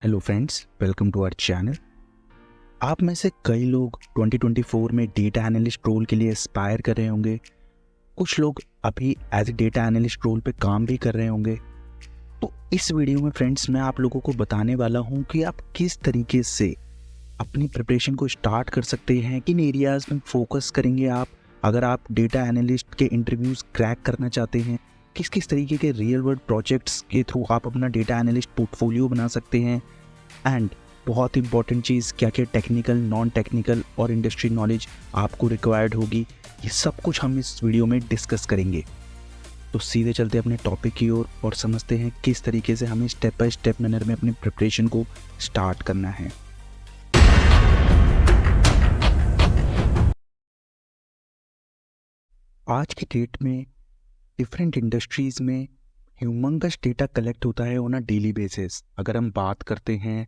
Hello friends, welcome to our channel. आप में से कई लोग 2024 में डेटा एनालिस्ट रोल के लिए एस्पायर कर रहे होंगे। कुछ लोग अभी as a data analyst role पे काम भी कर रहे होंगे। तो इस वीडियो में फ्रेंड्स मैं आप लोगों को बताने वाला हूं कि आप किस तरीके से अपनी प्रिपरेशन को स्टार्ट कर सकते हैं, किन एरियाज में फोकस करेंगे आप अगर आप डेटा एनालिस्ट के इंटरव्यूज़ क्रैक करना चाहते हैं, किस किस तरीके के रियल वर्ल्ड प्रोजेक्ट्स के थ्रू आप अपना डेटा एनालिस्ट पोर्टफोलियो बना सकते हैं, एंड बहुत इंपॉर्टेंट चीज़ क्या क्या टेक्निकल, नॉन टेक्निकल और इंडस्ट्री नॉलेज आपको रिक्वायर्ड होगी। ये सब कुछ हम इस वीडियो में डिस्कस करेंगे। तो सीधे चलते अपने टॉपिक की ओर और समझते हैं किस तरीके से हमें स्टेप बाय स्टेप मैनर में अपनी प्रिपरेशन को स्टार्ट करना है। आज की डेट में डिफरेंट इंडस्ट्रीज़ में ह्यूमंगस डेटा कलेक्ट होता है ऑन अ डेली बेसिस। अगर हम बात करते हैं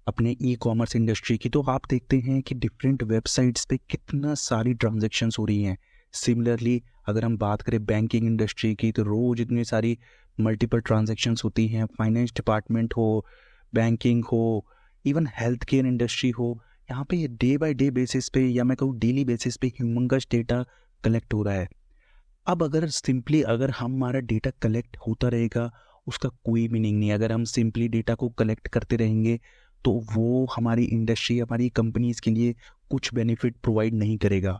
अपने ई कॉमर्स इंडस्ट्री की, तो आप देखते हैं कि डिफरेंट वेबसाइट्स पे कितना सारी ट्रांजैक्शंस हो रही हैं। सिमिलरली अगर हम बात करें बैंकिंग इंडस्ट्री की, तो रोज़ इतनी सारी मल्टीपल ट्रांजैक्शंस होती हैं। फाइनेंस डिपार्टमेंट हो, बैंकिंग हो, इवन हेल्थ केयर इंडस्ट्री हो, यहाँ पे ये डे बाय डे बेसिस पे या मैं कहूँ डेली बेसिस पे ह्यूमंगस डेटा कलेक्ट हो रहा है। अब अगर हमारा डेटा कलेक्ट होता रहेगा, उसका कोई मीनिंग नहीं। अगर हम सिंपली डेटा को कलेक्ट करते रहेंगे तो वो हमारी इंडस्ट्री, हमारी कंपनीज के लिए कुछ बेनिफिट प्रोवाइड नहीं करेगा।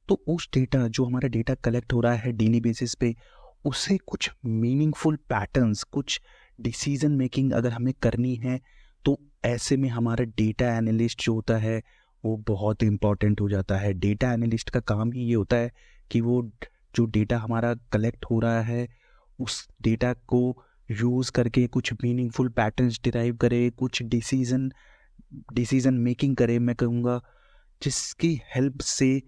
तो उस डेटा जो हमारा डेटा कलेक्ट हो रहा है डेली बेसिस पे, उससे कुछ मीनिंगफुल पैटर्न्स, कुछ डिसीजन मेकिंग अगर हमें करनी है, तो ऐसे में हमारा डेटा एनालिस्ट जो होता है वो बहुत इंपॉर्टेंट हो जाता है। डेटा एनालिस्ट का काम ही ये होता है कि वो जो डेटा हमारा कलेक्ट हो रहा है उस डेटा को यूज़ करके कुछ मीनिंगफुल पैटर्न्स डिराइव करे, कुछ डिसीजन मेकिंग करे, मैं कहूँगा, जिसकी हेल्प से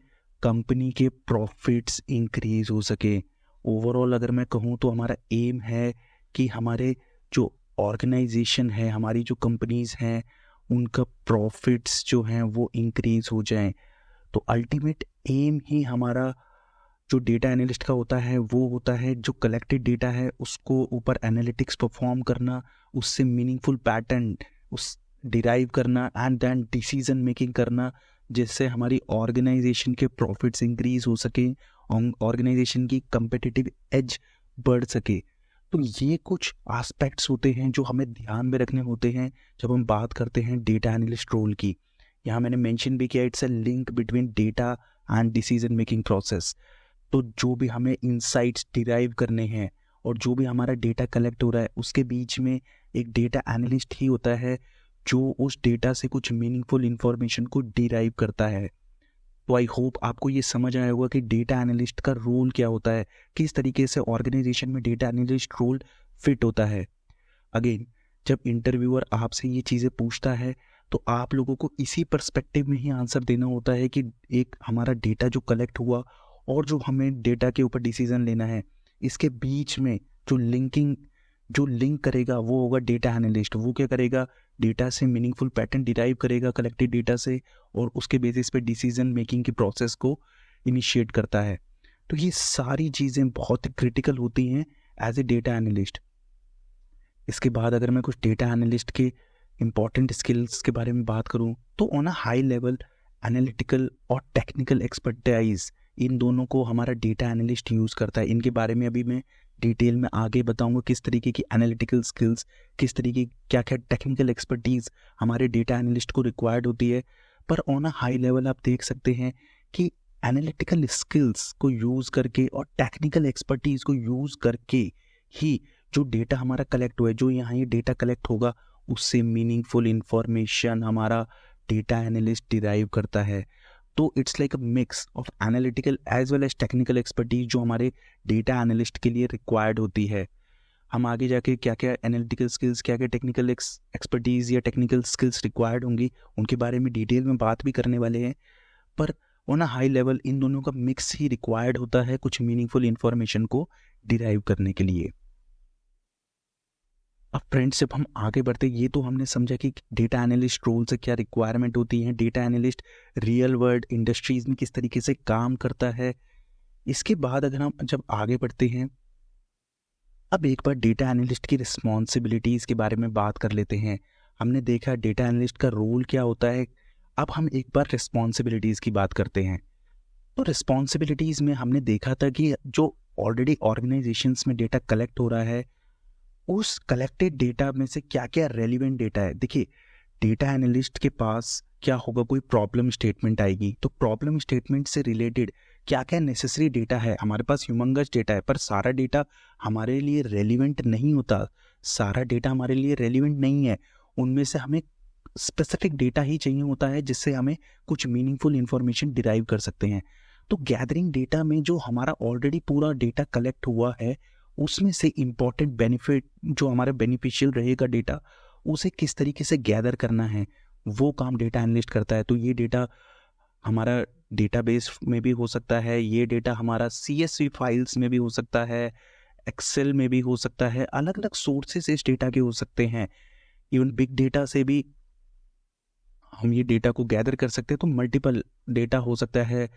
कंपनी के प्रॉफिट्स इंक्रीज हो सके। ओवरऑल अगर मैं कहूँ तो हमारा एम है कि हमारे जो ऑर्गेनाइजेशन है, हमारी जो कंपनीज हैं, उनका प्रॉफिट्स जो हैं वो इंक्रीज हो जाएं। तो अल्टीमेट एम ही हमारा जो डेटा एनालिस्ट का होता है वो होता है जो कलेक्टेड डेटा है उसको ऊपर एनालिटिक्स परफॉर्म करना, उससे मीनिंगफुल पैटर्न उस डिराइव करना एंड देन डिसीजन मेकिंग करना, जिससे हमारी ऑर्गेनाइजेशन के प्रॉफिट्स इंक्रीज हो सके, ऑर्गेनाइजेशन की कंपेटिटिव एज बढ़ सके। तो ये कुछ एस्पेक्ट्स होते हैं जो हमें ध्यान में रखने होते हैं जब हम बात करते हैं डेटा एनालिस्ट रोल की। यहाँ मैंने मेंशन भी किया, it's a link between data and decision making process. तो जो भी हमें इंसाइट्स डिराइव करने हैं और जो भी हमारा डेटा कलेक्ट हो रहा है उसके बीच में एक डेटा एनालिस्ट ही होता है जो उस डेटा से कुछ मीनिंगफुल इंफॉर्मेशन को डिराइव करता है। तो आई होप आपको ये समझ आया होगा कि डेटा एनालिस्ट का रोल क्या होता है, किस तरीके से ऑर्गेनाइजेशन में डेटा एनालिस्ट रोल फिट होता है। अगेन, जब इंटरव्यूअर आपसे ये चीज़ें पूछता है तो आप लोगों को इसी पर्सपेक्टिव में ही आंसर देना होता है कि एक हमारा डेटा जो कलेक्ट हुआ और जो हमें डेटा के ऊपर डिसीजन लेना है, इसके बीच में जो लिंक करेगा वो होगा डेटा एनालिस्ट। वो क्या करेगा, डेटा से मीनिंगफुल पैटर्न डिराइव करेगा कलेक्टेड डेटा से, और उसके बेसिस पे डिसीजन मेकिंग की प्रोसेस को इनिशिएट करता है। तो ये सारी चीज़ें बहुत क्रिटिकल होती हैं एज ए डेटा एनालिस्ट। इसके बाद अगर मैं कुछ डेटा एनालिस्ट के इम्पॉर्टेंट स्किल्स के बारे में बात करूं, तो on a high level analytical और टेक्निकल एक्सपर्टाइज, इन दोनों को हमारा डेटा एनालिस्ट यूज़ करता है। इनके बारे में अभी मैं डिटेल में आगे बताऊंगा, किस तरीके की एनालिटिकल स्किल्स, किस तरीके क्या क्या टेक्निकल एक्सपर्टीज़ हमारे डेटा एनालिस्ट को रिक्वायर्ड होती है। पर ऑन अ हाई लेवल आप देख सकते हैं कि एनालिटिकल स्किल्स को यूज़ करके और टेक्निकल एक्सपर्टीज़ को यूज़ करके ही जो डेटा हमारा कलेक्ट हुआ है, जो यहाँ ये डेटा कलेक्ट होगा, उससे मीनिंगफुल इंफॉर्मेशन हमारा डेटा एनालिस्ट डिराइव करता है। तो it's like a mix of analytical as well as technical expertise जो हमारे डेटा एनालिस्ट के लिए रिक्वायर्ड होती है। हम आगे जाके क्या क्या एनालिटिकल स्किल्स, क्या क्या टेक्निकल एक्सपर्टीज या टेक्निकल स्किल्स रिक्वायर्ड होंगी, उनके बारे में डिटेल में बात भी करने वाले हैं। पर on a high level in दोनों का मिक्स ही रिक्वायर्ड होता है कुछ मीनिंगफुल इंफॉर्मेशन को डिराइव करने के लिए। अब फ्रेंड्स, जब हम आगे बढ़ते, ये तो हमने समझा कि डेटा एनालिस्ट रोल से क्या रिक्वायरमेंट होती है, data analyst real world industries में किस तरीके से काम करता है। इसके बाद अगर हम जब आगे बढ़ते हैं, अब एक बार डेटा एनालिस्ट की रिस्पॉन्सिबिलिटीज़ के बारे में बात कर लेते हैं। हमने देखा डेटा एनालिस्ट का रोल क्या होता है। अब हम एक बार रिस्पॉन्सिबिलिटीज़ की बात करते हैं। तो रिस्पॉन्सिबिलिटीज़ में हमने देखा था कि जो ऑलरेडी ऑर्गेनाइजेशंस में डेटा कलेक्ट हो रहा है, उस कलेक्टेड डेटा में से क्या क्या रेलिवेंट डेटा है। देखिए, डेटा एनालिस्ट के पास क्या होगा, कोई प्रॉब्लम स्टेटमेंट आएगी, तो प्रॉब्लम स्टेटमेंट से रिलेटेड क्या क्या नेसेसरी डेटा है। हमारे पास ह्यूमंगस डेटा है, पर सारा डेटा हमारे लिए रेलिवेंट नहीं होता, सारा डेटा हमारे लिए रेलिवेंट नहीं है। उनमें से हमें स्पेसिफिक डेटा ही चाहिए होता है जिससे हमें कुछ मीनिंगफुल इंफॉर्मेशन डिराइव कर सकते हैं। तो गैदरिंग डेटा में जो हमारा ऑलरेडी पूरा डेटा कलेक्ट हुआ है, उसमें से इम्पॉर्टेंट बेनिफिट जो हमारा बेनिफिशियल रहेगा डेटा, उसे किस तरीके से गैदर करना है, वो काम डेटा एनालिस्ट करता है। तो ये डेटा हमारा डेटाबेस में भी हो सकता है, ये डेटा हमारा CSV फाइल्स में भी हो सकता है, एक्सेल में भी हो सकता है, अलग अलग सोर्सेस इस डेटा के हो सकते हैं। इवन बिग डेटा से भी हम ये डेटा को गैदर कर सकते हैं, तो मल्टीपल डेटा हो सकता है।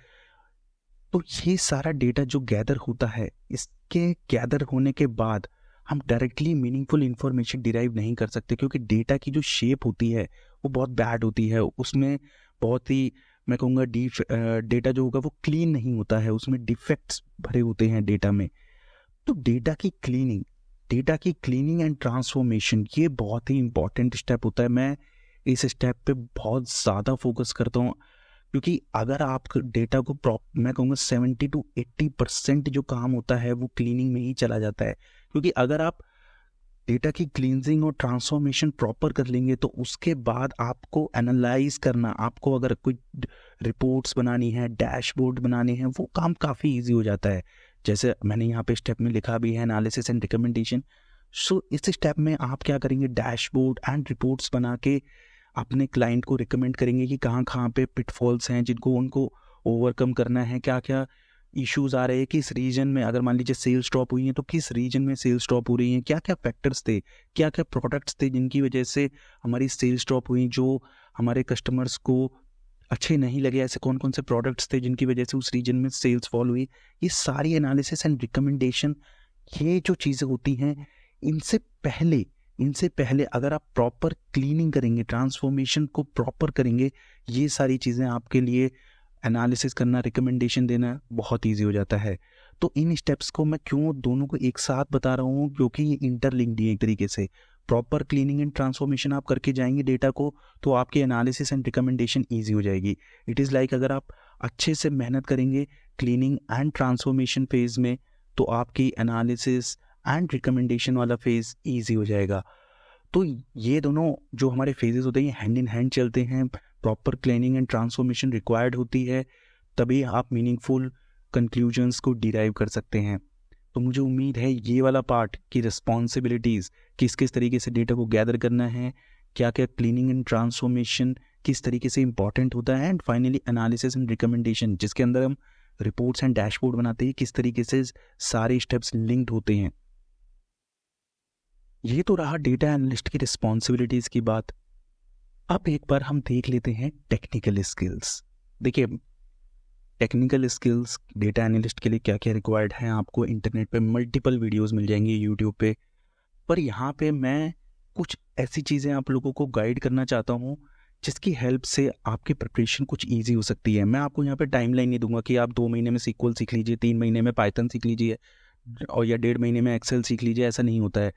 तो ये सारा डेटा जो गैदर होता है, इसके गैदर होने के बाद हम डायरेक्टली मीनिंगफुल इंफॉर्मेशन डिराइव नहीं कर सकते, क्योंकि डेटा की जो शेप होती है वो बहुत बैड होती है। उसमें बहुत ही, मैं कहूँगा, डेटा जो होगा वो क्लीन नहीं होता है, उसमें डिफेक्ट्स भरे होते हैं डेटा में। तो डेटा की क्लीनिंग एंड ट्रांसफॉर्मेशन, ये बहुत ही इंपॉर्टेंट स्टेप होता है। मैं इस स्टेप पे बहुत ज़्यादा फोकस करता हूँ, क्योंकि अगर आप डेटा को मैं कहूँगा 70 to 80% जो काम होता है वो क्लीनिंग में ही चला जाता है। क्योंकि अगर आप डेटा की क्लींजिंग और ट्रांसफॉर्मेशन प्रॉपर कर लेंगे, तो उसके बाद आपको एनालाइज करना, आपको अगर कोई रिपोर्ट्स बनानी है, डैशबोर्ड बनाने हैं, वो काम काफ़ी ईजी हो जाता है। जैसे मैंने यहाँ पे स्टेप में लिखा भी है, एनालिसिस एंड रिकमेंडेशन। सो इस स्टेप में आप क्या करेंगे, डैशबोर्ड एंड रिपोर्ट्स बना के अपने क्लाइंट को रिकमेंड करेंगे कि कहाँ कहाँ पे पिटफॉल्स हैं जिनको उनको ओवरकम करना है, क्या क्या इश्यूज आ रहे हैं, किस रीजन में, अगर मान लीजिए सेल्स ड्रॉप हुई है तो किस रीजन में सेल्स ड्रॉप हो रही हैं, क्या क्या फैक्टर्स थे, क्या क्या प्रोडक्ट्स थे जिनकी वजह से हमारी सेल्स ड्रॉप हुई, जो हमारे कस्टमर्स को अच्छे नहीं लगे, ऐसे कौन कौन से प्रोडक्ट्स थे जिनकी वजह से उस रीजन में सेल्स फॉल हुई। ये सारी एनालिसिस एंड रिकमेंडेशन, ये जो चीज़ें होती हैं, इनसे पहले अगर आप प्रॉपर क्लीनिंग करेंगे, ट्रांसफॉर्मेशन को प्रॉपर करेंगे, ये सारी चीज़ें आपके लिए एनालिसिस करना, रिकमेंडेशन देना बहुत ईजी हो जाता है। तो इन स्टेप्स को मैं क्यों दोनों को एक साथ बता रहा हूँ, क्योंकि ये इंटरलिंक्ड है एक तरीके से। प्रॉपर क्लीनिंग एंड ट्रांसफॉर्मेशन आप करके जाएंगे डेटा को, तो आपकी एनालिसिस एंड रिकमेंडेशन ईजी हो जाएगी। इट इज़ लाइक अगर आप अच्छे से मेहनत करेंगे क्लीनिंग एंड ट्रांसफॉर्मेशन फेज़ में, तो आपकी एनालिसिस एंड रिकमेंडेशन वाला फेज़ ईजी हो जाएगा। तो ये दोनों जो हमारे फेजेस होते हैं, ये हैंड इन हैंड चलते हैं। Proper cleaning and transformation required होती है, तभी आप मीनिंगफुल कंक्लूजन्स को डिराइव कर सकते हैं। तो मुझे उम्मीद है ये वाला पार्ट की रिस्पॉन्सिबिलिटीज़, किस किस तरीके से डेटा को गैदर करना है, क्या क्या क्लीनिंग एंड ट्रांसफॉर्मेशन किस तरीके से इंपॉर्टेंट होता है, and finally analysis and recommendation, जिसके अंदर हम रिपोर्ट्स एंड डैशबोर्ड बनाते हैं, किस तरीके से सारे स्टेप्स लिंक्ड होते हैं। ये तो रहा डेटा एनालिस्ट की रिस्पॉन्सिबिलिटीज़ की बात। अब एक बार हम देख लेते हैं टेक्निकल स्किल्स। देखिए, टेक्निकल स्किल्स डेटा एनालिस्ट के लिए क्या क्या रिक्वायर्ड हैं, आपको इंटरनेट पे मल्टीपल वीडियोस मिल जाएंगी, यूट्यूब पे। पर यहाँ पे मैं कुछ ऐसी चीज़ें आप लोगों को गाइड करना चाहता हूँ जिसकी हेल्प से आपकी प्रिपरेशन कुछ ईजी हो सकती है। मैं आपको यहाँ पे टाइमलाइन नहीं दूंगा कि आप 2 महीने में SQL सीख लीजिए, 3 महीने में पाइथन सीख लीजिए, और या 1.5 महीने में एक्सेल सीख लीजिए। ऐसा नहीं होता है।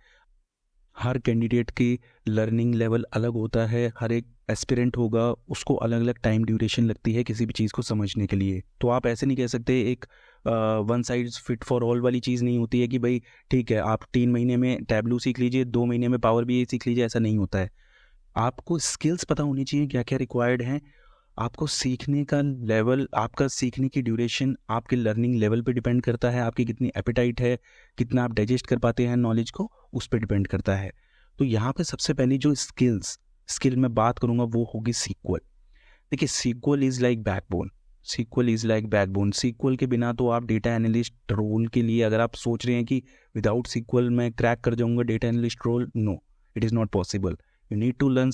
हर कैंडिडेट की लर्निंग लेवल अलग होता है, हर एक एस्पिरेंट होगा, उसको अलग अलग टाइम ड्यूरेशन लगती है किसी भी चीज़ को समझने के लिए। तो आप ऐसे नहीं कह सकते, एक one size fit for all वाली चीज़ नहीं होती है कि भाई ठीक है आप 3 महीने में टैबलू सीख लीजिए, 2 महीने में पावर BI सीख लीजिए। ऐसा नहीं होता है। आपको स्किल्स पता होनी चाहिए क्या क्या रिक्वायर्ड हैं। आपको सीखने का लेवल, आपका सीखने की ड्यूरेशन आपके लर्निंग लेवल पे डिपेंड करता है, आपकी कितनी एपिटाइट है, कितना आप डाइजेस्ट कर पाते हैं नॉलेज को, उस पर डिपेंड करता है। तो यहाँ पे सबसे पहली जो स्किल मैं बात करूँगा वो होगी SQL। देखिए, SQL is like backbone. SQL के बिना तो आप डेटा एनालिस्ट रोल के लिए, अगर आप सोच रहे हैं कि विदाउट SQL मैं क्रैक कर जाऊँगा data analyst role, no, it is not possible. You need to learn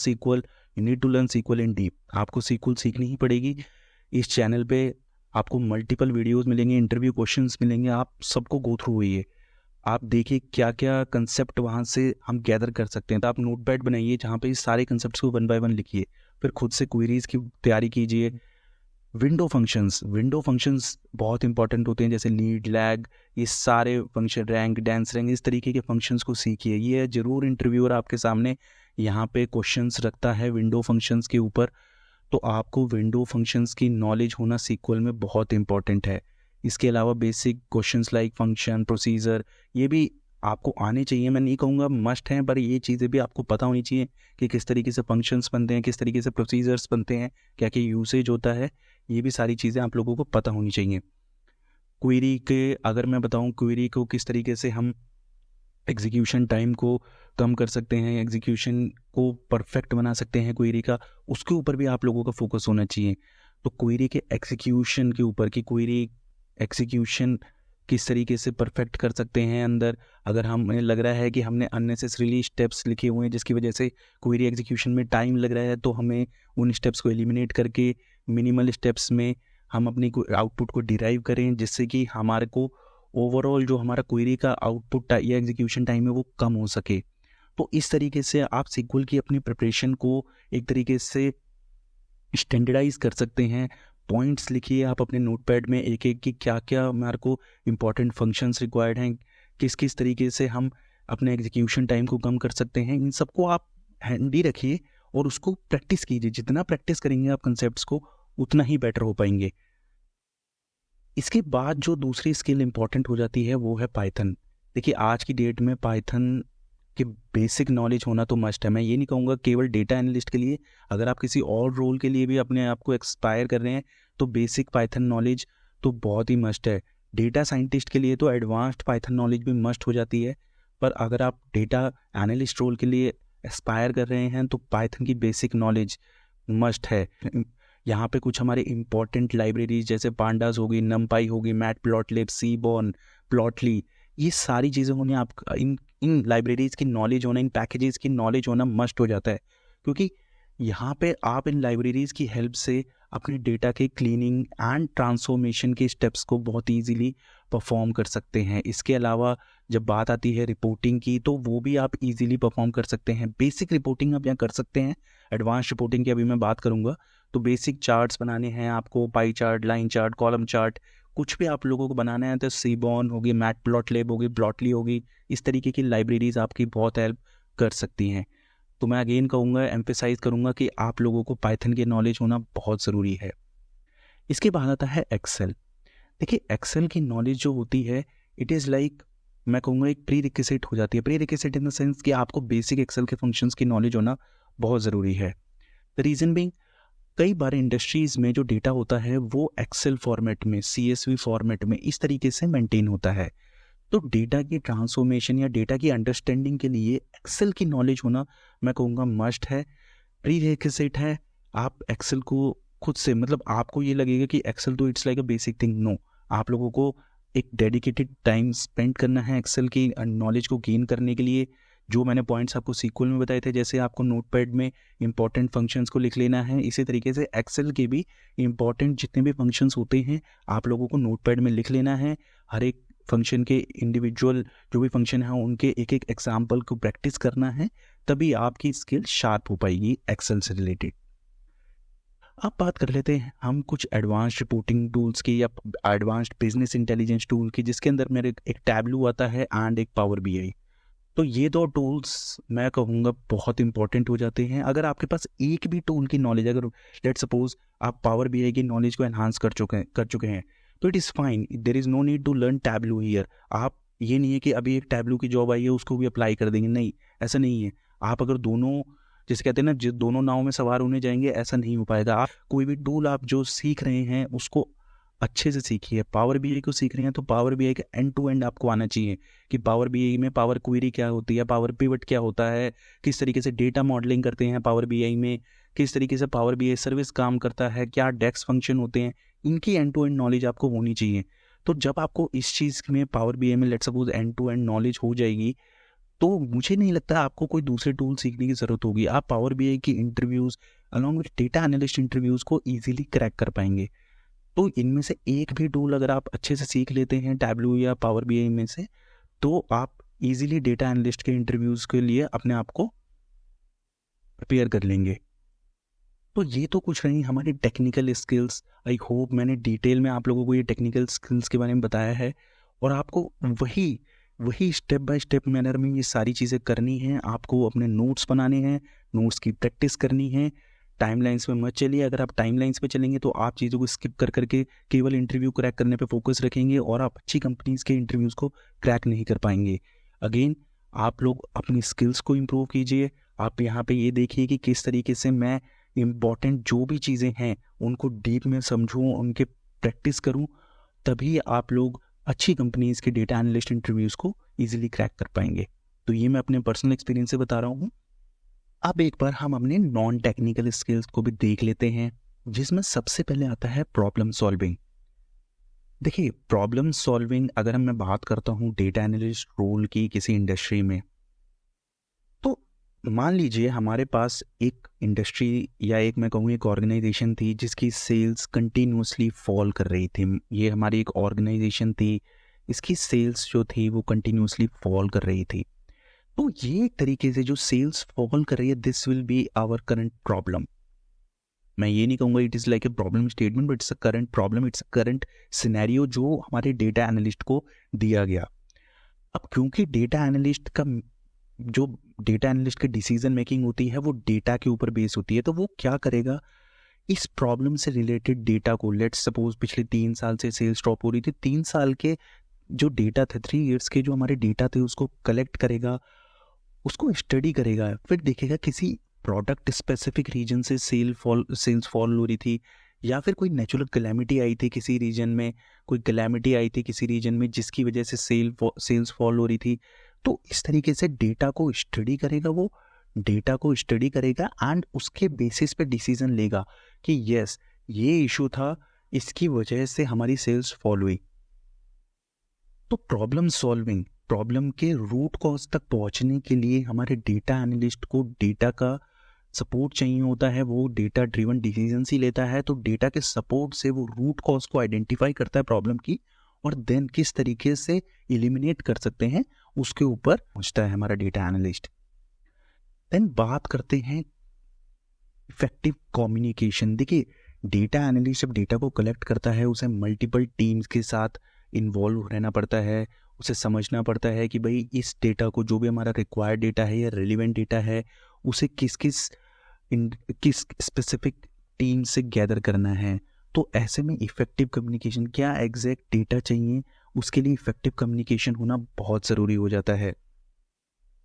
SQL in deep. आपको SQL सीखनी ही पड़ेगी। इस चैनल पे आपको मल्टीपल वीडियोस मिलेंगे, इंटरव्यू क्वेश्चंस मिलेंगे, आप सबको गो थ्रू होइए। आप देखिए क्या क्या कंसेप्ट वहाँ से हम गैदर कर सकते हैं। तो आप नोटपैड बनाइए जहाँ पे इस सारे कंसेप्ट्स को 1 बाय 1 लिखिए, फिर खुद से क्वेरीज की तैयारी कीजिए। विंडो फंक्शंस बहुत इंपॉर्टेंट होते हैं, जैसे लीड, लैग, ये सारे फंक्शन, रैंक, डांस रैंक, इस तरीके के फंक्शंस को सीखिए। ये जरूर इंटरव्यूअर आपके सामने यहाँ पे क्वेश्चंस रखता है विंडो फंक्शंस के ऊपर, तो आपको विंडो फंक्शंस की नॉलेज होना सीक्वल में बहुत इंपॉर्टेंट है। इसके अलावा basic questions like function, procedure, ये भी आपको आने चाहिए। मैं नहीं कहूँगा मस्ट हैं, पर ये चीज़ें भी आपको पता होनी चाहिए कि किस तरीके से फंक्शंस बनते हैं, किस तरीके से प्रोसीजर्स बनते हैं, क्या क्या यूसेज होता है, ये भी सारी चीज़ें आप लोगों को पता होनी चाहिए। क्वेरी के अगर मैं बताऊं, क्वेरी को किस तरीके से हम एग्जीक्यूशन टाइम को कम कर सकते हैं, एग्जीक्यूशन को परफेक्ट बना सकते हैं क्वेरी का, उसके ऊपर भी आप लोगों का फोकस होना चाहिए। तो क्वेरी के एग्जीक्यूशन के ऊपर कि क्वेरी एग्जीक्यूशन किस तरीके से परफेक्ट कर सकते हैं अंदर, अगर हमें लग रहा है कि हमने अननेसेसरीली स्टेप्स लिखे हुए हैं जिसकी वजह से क्वेरी एग्जीक्यूशन में टाइम लग रहा है, तो हमें उन स्टेप्स को एलिमिनेट करके मिनिमल स्टेप्स में हम अपनी आउटपुट को डिराइव करें, जिससे कि हमारे को ओवरऑल जो हमारा क्वेरी का आउटपुट या एग्जीक्यूशन टाइम है वो कम हो सके। तो इस तरीके से आप सीक्वल की अपनी प्रिपरेशन को एक तरीके से स्टैंडर्डाइज कर सकते हैं। पॉइंट्स लिखिए आप अपने नोटपैड में एक एक कि क्या क्या हमारे को इंपॉर्टेंट फंक्शंस रिक्वायर्ड हैं, किस किस तरीके से हम अपने एग्जीक्यूशन टाइम को कम कर सकते हैं। इन सबको आप हैंडी रखिए और उसको प्रैक्टिस कीजिए। जितना प्रैक्टिस करेंगे आप कंसेप्ट्स को, उतना ही बेटर हो पाएंगे। इसके बाद जो दूसरी स्किल इंपॉर्टेंट हो जाती है वो है पाइथन। देखिए आज की डेट में पाइथन की बेसिक नॉलेज होना तो मस्ट है। मैं ये नहीं कहूँगा केवल डेटा एनालिस्ट के लिए, अगर आप किसी और रोल के लिए भी अपने आप को एक्सपायर कर रहे हैं तो बेसिक पाइथन नॉलेज तो बहुत ही मस्ट है। डेटा साइंटिस्ट के लिए तो एडवांस्ड पाइथन नॉलेज भी मस्ट हो जाती है, पर अगर आप डेटा एनालिस्ट रोल के लिए एस्पायर कर रहे हैं तो पाइथन की बेसिक नॉलेज मस्ट है। यहाँ पे कुछ हमारे इंपॉर्टेंट लाइब्रेरीज जैसे पांडास होगी, नमपाई होगी, मैटप्लॉटलिब, सीबॉर्न, प्लॉटली, ये सारी चीज़ें होनी आप इन लाइब्रेरीज की नॉलेज होना, इन पैकेजेस की नॉलेज होना मस्ट हो जाता है, क्योंकि यहाँ पे आप इन लाइब्रेरीज की हेल्प से अपने डेटा के क्लीनिंग एंड ट्रांसफॉर्मेशन के स्टेप्स को बहुत इजीली परफॉर्म कर सकते हैं। इसके अलावा जब बात आती है रिपोर्टिंग की, तो वो भी आप इजीली परफॉर्म कर सकते हैं। बेसिक रिपोर्टिंग आप यहाँ कर सकते हैं, एडवांस रिपोर्टिंग की अभी मैं बात करूँगा। तो बेसिक चार्ट्स बनाने हैं आपको, pie chart, line chart, column chart, कुछ भी आप लोगों को बनाना है तो सीबॉर्न होगी, मैटप्लॉटलिब होगी, प्लॉटली होगी, इस तरीके की लाइब्रेरीज आपकी बहुत हेल्प कर सकती हैं। तो मैं अगेन कहूँगा, एम्फेसाइज करूँगा कि आप लोगों को पाइथन की नॉलेज होना बहुत ज़रूरी है। इसके बाद आता है एक्सेल। देखिए एक्सेल की नॉलेज जो होती है, इट इज़ लाइक, मैं कहूँगा एक प्री रिक्विजिट हो जाती है। Pre requisite in the sense कि आपको बेसिक एक्सेल के फंक्शंस की नॉलेज होना बहुत ज़रूरी है। द रीज़न बीइंग, कई बार इंडस्ट्रीज़ में जो डेटा होता है वो एक्सेल फॉर्मेट में, CSV फॉर्मेट में इस तरीके से मेंटेन होता है। तो डेटा की ट्रांसफॉर्मेशन या डेटा की अंडरस्टैंडिंग के लिए एक्सेल की नॉलेज होना मैं कहूँगा मस्ट है, प्री रिक्विजिट है। आप एक्सेल को खुद से, मतलब आपको ये लगेगा कि एक्सेल तो it's like a basic thing, no, आप लोगों को एक डेडिकेटेड टाइम स्पेंड करना है एक्सेल की नॉलेज को गेन करने के लिए। जो मैंने पॉइंट्स आपको सीक्वल में बताए थे, जैसे आपको नोटपैड में इंपॉर्टेंट फंक्शंस को लिख लेना है, इसी तरीके से एक्सेल के भी इंपॉर्टेंट जितने भी फंक्शंस होते हैं आप लोगों को नोटपैड में लिख लेना है। हर एक फंक्शन के इंडिविजुअल जो भी फंक्शन है उनके एक एक एग्जाम्पल को प्रैक्टिस करना है, तभी आपकी स्किल शार्प हो पाएगी एक्सेल से रिलेटेड। अब बात कर लेते हैं हम कुछ एडवांस्ड रिपोर्टिंग टूल्स की या एडवांस्ड बिजनेस इंटेलिजेंस टूल की, जिसके अंदर मेरे एक टैबलू आता है एंड एक पावर BI। तो ये दो टूल्स मैं कहूँगा बहुत इंपॉर्टेंट हो जाते हैं। अगर आपके पास एक भी टूल की नॉलेज, अगर लेट सपोज आप पावर BI की नॉलेज को एनहांस कर चुके हैं तो it is fine, there is no need to learn Tableau here. आप ये नहीं है कि अभी एक टैबलू की जॉब आई है उसको भी अप्लाई कर देंगे, नहीं, ऐसा नहीं है। आप अगर दोनों, जिसे कहते हैं ना, दोनों नाव में सवार होने जाएंगे, ऐसा नहीं हो पाएगा। आप कोई भी टूल आप जो सीख रहे हैं उसको अच्छे से सीखिए। पावर BI को सीख रहे हैं तो पावर BI का एंड टू एंड आपको आना चाहिए कि पावर BI में पावर क्वेरी क्या होती है, पावर पिवट क्या होता है, किस तरीके से डेटा मॉडलिंग करते हैं पावर BI में, किस तरीके से पावर BI सर्विस काम करता है, क्या डेक्स फंक्शन होते हैं, इनकी एंड टू एंड नॉलेज आपको होनी चाहिए। तो जब आपको इस चीज़ में पावर BI में let suppose end to end knowledge हो जाएगी, तो मुझे नहीं लगता आपको कोई दूसरे टूल सीखने की ज़रूरत होगी। आप पावर BI की interviews along with data analyst interviews को ईजिली क्रैक कर पाएंगे। तो इनमें से एक भी टूल अगर आप अच्छे से सीख लेते हैं टैबलू या पावर BI में से, तो आप इजीली डेटा एनालिस्ट के इंटरव्यूज़ के लिए अपने आप को प्रिपेयर कर लेंगे। तो ये तो कुछ नहीं हमारी टेक्निकल स्किल्स। आई होप मैंने डिटेल में आप लोगों को ये टेक्निकल स्किल्स के बारे में बताया है, और आपको वही वही स्टेप बाय स्टेप मैनर में ये सारी चीज़ें करनी हैं। आपको अपने नोट्स बनाने हैं, नोट्स की प्रैक्टिस करनी है। टाइमलाइंस में मत चलिए। अगर आप टाइमलाइंस पे चलेंगे तो आप चीज़ों को स्किप कर करके केवल इंटरव्यू क्रैक करने पे फोकस रखेंगे, और आप अच्छी कंपनीज़ के इंटरव्यूज़ को क्रैक नहीं कर पाएंगे। अगेन, आप लोग अपनी स्किल्स को इम्प्रूव कीजिए। आप यहाँ पे ये देखिए कि किस तरीके से मैं इम्पॉर्टेंट जो भी चीज़ें हैं उनको डीप में समझूं, उनके प्रैक्टिस करूं, तभी आप लोग अच्छी कंपनीज़ के डेटा एनालिस्ट इंटरव्यूज़ को इजीली क्रैक कर पाएंगे। तो ये मैं अपने पर्सनल एक्सपीरियंस से बता रहा हूँ। अब एक बार हम अपने नॉन टेक्निकल स्किल्स को भी देख लेते हैं, जिसमें सबसे पहले आता है प्रॉब्लम सॉल्विंग। देखिए, प्रॉब्लम सॉल्विंग अगर मैं बात करता हूँ डेटा एनालिस्ट रोल की किसी इंडस्ट्री में, तो मान लीजिए हमारे पास एक इंडस्ट्री या एक मैं कहूँ एक ऑर्गेनाइजेशन थी जिसकी सेल्स कंटिन्यूसली फॉल कर रही थी। ये हमारी एक ऑर्गेनाइजेशन थी, इसकी सेल्स जो थी वो कंटिन्यूसली फॉल कर रही थी। तो ये एक तरीके से जो सेल्स फॉल कर रही है, this will be our current problem. मैं ये नहीं कहूँगा it is like a problem statement, but it's a current problem, it's a current scenario जो हमारे डेटा एनालिस्ट को दिया गया। अब क्योंकि डेटा एनालिस्ट की डिसीजन मेकिंग होती है वो डेटा के ऊपर बेस होती है, तो वो क्या करेगा, इस प्रॉब्लम से रिलेटेड डेटा को, लेट्स सपोज पिछले 3 साल से सेल्स ड्रॉप हो रही थी, 3 साल के जो डेटा थे, 3 ईयर्स के जो हमारे डेटा थे, उसको कलेक्ट करेगा, उसको स्टडी करेगा, फिर देखेगा किसी प्रोडक्ट स्पेसिफिक रीजन से सेल्स फॉल हो रही थी, या फिर कोई नेचुरल कैलेमिटी आई थी किसी रीजन में, कोई कैलेमिटी आई थी किसी रीजन में जिसकी वजह से सेल्स फॉल हो रही थी। तो इस तरीके से डेटा को स्टडी करेगा, वो डेटा को स्टडी करेगा एंड उसके बेसिस पे डिसीजन लेगा कि यस, ये इशू था, इसकी वजह से हमारी सेल्स फॉल हुई। तो प्रॉब्लम सॉल्विंग, प्रॉब्लम के रूट कॉज तक पहुंचने के लिए हमारे डेटा एनालिस्ट को डेटा का सपोर्ट चाहिए होता है। वो डेटा ड्रिवन डिसीजन ही लेता है, तो डेटा के सपोर्ट से वो रूट कॉज को आइडेंटिफाई करता है प्रॉब्लम की, और देन किस तरीके से एलिमिनेट कर सकते हैं उसके ऊपर पहुंचता है हमारा डेटा एनालिस्ट। देन बात करते हैं इफेक्टिव कम्युनिकेशन। देखिए, डेटा एनालिस्ट जब डेटा को कलेक्ट करता है, उसे मल्टीपल टीम्स के साथ इन्वॉल्व रहना पड़ता है, उसे समझना पड़ता है कि भाई इस डेटा को, जो भी हमारा रिक्वायर्ड डेटा है या रेलिवेंट डेटा है, उसे किस स्पेसिफिक टीम से गैदर करना है। तो ऐसे में इफेक्टिव कम्युनिकेशन, क्या एग्जैक्ट डेटा चाहिए, उसके लिए इफेक्टिव कम्युनिकेशन होना बहुत ज़रूरी हो जाता है।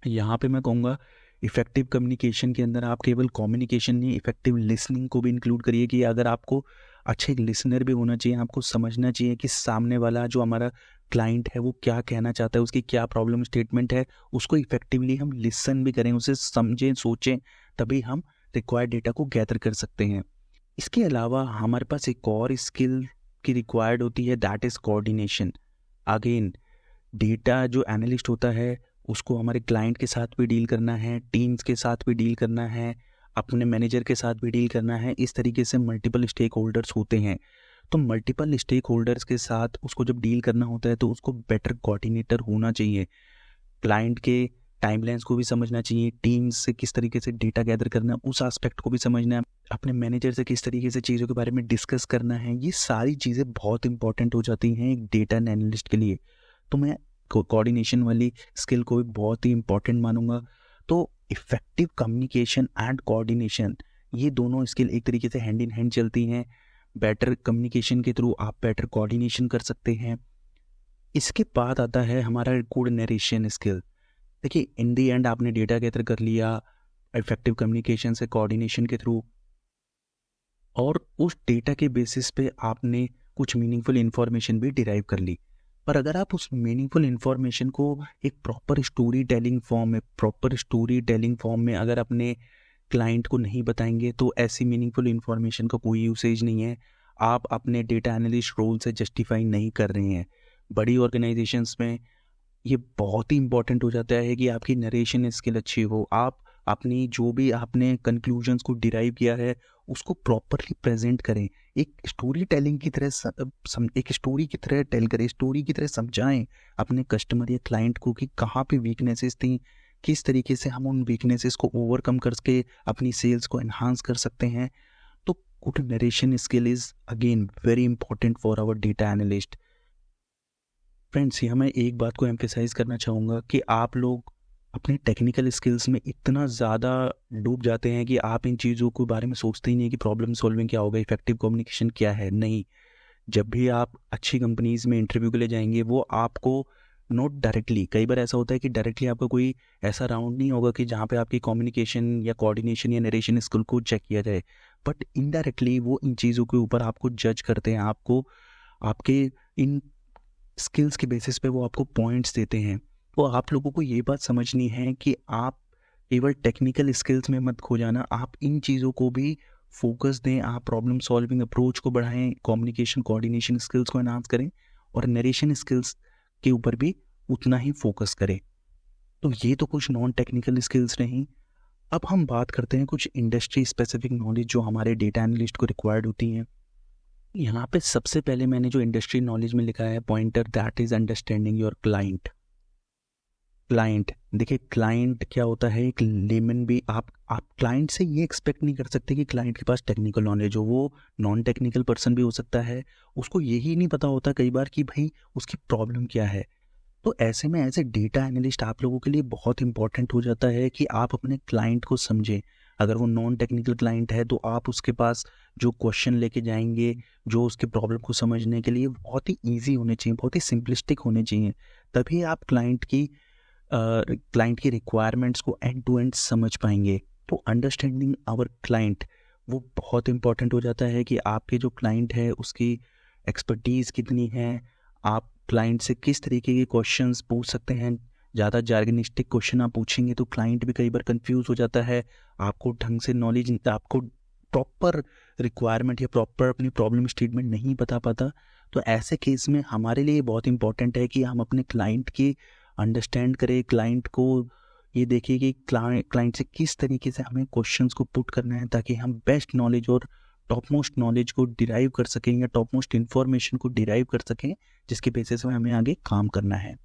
यहाँ पे मैं कहूँगा इफेक्टिव कम्युनिकेशन के अंदर आप केवल कम्युनिकेशन नहीं, इफेक्टिव लिसनिंग को भी इंक्लूड करिए कि अगर आपको अच्छे लिसनर भी होना चाहिए, आपको समझना चाहिए कि सामने वाला जो हमारा क्लाइंट है वो क्या कहना चाहता है, उसकी क्या प्रॉब्लम स्टेटमेंट है, उसको इफेक्टिवली हम लिसन भी करें, उसे समझें, सोचें, तभी हम रिक्वायर्ड डेटा को गैदर कर सकते हैं। इसके अलावा हमारे पास एक और स्किल की रिक्वायर्ड होती है, that is coordination. Again, data जो एनालिस्ट होता है उसको हमारे क्लाइंट के साथ भी डील करना है, टीम्स के साथ भी डील करना है, अपने मैनेजर के साथ भी डील करना है। इस तरीके से मल्टीपल स्टेक होल्डर्स होते हैं, तो मल्टीपल स्टेक होल्डर्स के साथ उसको जब डील करना होता है तो उसको बेटर कोऑर्डिनेटर होना चाहिए। क्लाइंट के टाइमलाइंस को भी समझना चाहिए, टीम से किस तरीके से डेटा गैदर करना है उस एस्पेक्ट को भी समझना है, अपने मैनेजर से किस तरीके से चीज़ों के बारे में डिस्कस करना है। ये सारी चीज़ें बहुत इंपॉर्टेंट हो जाती हैं एक डेटा एनालिस्ट के लिए। तो मैं कोऑर्डिनेशन वाली स्किल को भी बहुत ही इंपॉर्टेंट मानूंगा। तो इफेक्टिव कम्युनिकेशन एंड कोऑर्डिनेशन, ये दोनों स्किल एक तरीके से हैंड इन हैंड चलती हैं। बेटर कम्युनिकेशन के थ्रू आप बेटर कोऑर्डिनेशन कर सकते हैं। इसके बाद आता है हमारा गुड नरेशन स्किल। देखिए, इन दी एंड आपने डेटा गैदर कर लिया इफेक्टिव कम्युनिकेशन से, कोऑर्डिनेशन के थ्रू, और उस डेटा के बेसिस पे आपने कुछ मीनिंगफुल इन्फॉर्मेशन भी डिराइव कर ली। पर अगर आप उस मीनिंगफुल इन्फॉर्मेशन को एक प्रॉपर स्टोरी टेलिंग फॉर्म में अगर अपने क्लाइंट को नहीं बताएंगे, तो ऐसी मीनिंगफुल इन्फॉर्मेशन का कोई यूसेज नहीं है। आप अपने डेटा एनालिस्ट रोल से जस्टिफाई नहीं कर रहे हैं। बड़ी ऑर्गेनाइजेशंस में ये बहुत ही इंपॉर्टेंट हो जाता है कि आपकी नरेशन स्किल अच्छी हो, आप अपनी जो भी आपने कंक्लूजन्स को डिराइव किया है उसको प्रॉपरली प्रेजेंट करें, एक स्टोरी टेलिंग की तरह एक स्टोरी की तरह टेल करें, स्टोरी की तरह समझाएं अपने कस्टमर या क्लाइंट को कि कहाँ पे वीकनेसेस थी, किस तरीके से हम उन वीकनेसेस को ओवरकम करके अपनी सेल्स को एनहांस कर सकते हैं। तो good narration skill is again very important for our data analyst. Friends, यहाँ मैं एक बात को एम्फेसाइज करना चाहूँगा कि आप लोग अपने टेक्निकल स्किल्स में इतना ज़्यादा डूब जाते हैं कि आप इन चीज़ों के बारे में सोचते ही नहीं कि प्रॉब्लम सॉल्विंग क्या होगा, इफेक्टिव कम्युनिकेशन क्या है। नहीं, जब भी आप अच्छी कंपनीज़ में इंटरव्यू के लिए जाएंगे, वो आपको नॉट डायरेक्टली, कई बार ऐसा होता है कि डायरेक्टली आपका कोई ऐसा राउंड नहीं होगा कि जहाँ पे आपकी कम्युनिकेशन या कोऑर्डिनेशन या नरेशन स्किल को चेक किया जाए, बट इनडायरेक्टली वो इन चीज़ों के ऊपर आपको जज करते हैं, आपको आपके इन स्किल्स के बेसिस पे वो आपको पॉइंट्स देते हैं। तो आप लोगों को ये बात समझनी है कि आप केवल टेक्निकल स्किल्स में मत खो जाना, आप इन चीज़ों को भी फोकस दें, आप प्रॉब्लम सॉल्विंग अप्रोच को बढ़ाएं, कम्युनिकेशन कोऑर्डिनेशन स्किल्स को एनहांस करें और नरेशन स्किल्स के ऊपर भी उतना ही फोकस करें। तो ये तो कुछ नॉन टेक्निकल स्किल्स रहीं। अब हम बात करते हैं कुछ इंडस्ट्री स्पेसिफिक नॉलेज जो हमारे डेटा एनालिस्ट को रिक्वायर्ड होती हैं। यहाँ पे सबसे पहले मैंने जो इंडस्ट्री नॉलेज में लिखा है pointer, that is understanding your client. Client, देखिए क्लाइंट क्या होता है, एक लेमन भी आप क्लाइंट से ये एक्सपेक्ट नहीं कर सकते कि क्लाइंट के पास टेक्निकल नॉलेज हो, वो नॉन टेक्निकल पर्सन भी हो सकता है, उसको यही नहीं पता होता कई बार कि भाई उसकी प्रॉब्लम क्या है। तो ऐसे में एज ए डेटा एनालिस्ट आप लोगों के लिए बहुत इंपॉर्टेंट हो जाता है कि आप अपने क्लाइंट को समझें। अगर वो नॉन टेक्निकल क्लाइंट है तो आप उसके पास जो क्वेश्चन लेके जाएंगे, जो उसके प्रॉब्लम को समझने के लिए बहुत ही ईजी होने चाहिए, बहुत ही सिंपलिस्टिक होने चाहिए, तभी आप क्लाइंट की रिक्वायरमेंट्स को एंड टू एंड समझ पाएंगे। तो अंडरस्टैंडिंग आवर क्लाइंट वो बहुत इंपॉर्टेंट हो जाता है कि आपके जो क्लाइंट है उसकी एक्सपर्टीज़ कितनी है, आप क्लाइंट से किस तरीके के क्वेश्चंस पूछ सकते हैं। ज़्यादा जार्गनिस्टिक क्वेश्चन आप पूछेंगे तो क्लाइंट भी कई बार कंफ्यूज हो जाता है, आपको ढंग से नॉलेज, आपको प्रॉपर रिक्वायरमेंट या प्रॉपर अपनी प्रॉब्लम स्टेटमेंट नहीं बता पाता। तो ऐसे केस में हमारे लिए बहुत इंपॉर्टेंट है कि हम अपने क्लाइंट की अंडरस्टैंड करें, क्लाइंट को ये देखिए कि क्लाइंट से किस तरीके से हमें क्वेश्चंस को पुट करना है ताकि हम बेस्ट नॉलेज और टॉप मोस्ट नॉलेज को डिराइव कर सकें या टॉप मोस्ट इन्फॉर्मेशन को डिराइव कर सकें, जिसके बेसिस में हमें आगे काम करना है।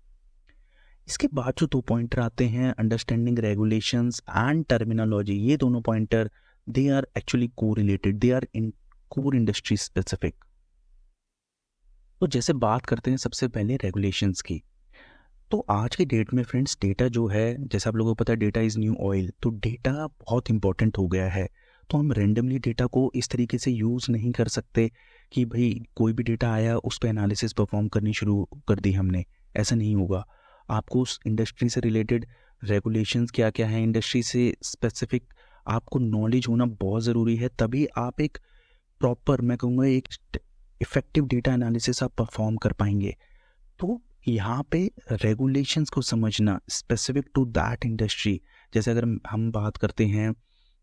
इसके बाद जो 2 पॉइंटर आते हैं, अंडरस्टैंडिंग रेगुलेशंस एंड टर्मिनोलॉजी, ये दोनों pointer they are actually correlated, they are in core industry specific. तो जैसे बात करते हैं सबसे पहले रेगुलेशंस की, तो आज के डेट में फ्रेंड्स डेटा जो है, जैसे आप लोगों को पता है डेटा इज़ न्यू ऑयल, तो डेटा बहुत इंपॉर्टेंट हो गया है। तो हम रेंडमली डेटा को इस तरीके से यूज़ नहीं कर सकते कि भाई कोई भी डेटा आया उस पर एनालिसिस परफॉर्म करनी शुरू कर दी हमने, ऐसा नहीं होगा। आपको उस इंडस्ट्री से रिलेटेड रेगुलेशंस क्या क्या हैं, इंडस्ट्री से स्पेसिफिक आपको नॉलेज होना बहुत ज़रूरी है, तभी आप एक प्रॉपर, मैं कहूँगा एक इफेक्टिव डेटा एनालिसिस आप परफॉर्म कर पाएंगे। तो यहाँ पे रेगुलेशंस को समझना स्पेसिफिक टू दैट इंडस्ट्री, जैसे अगर हम बात करते हैं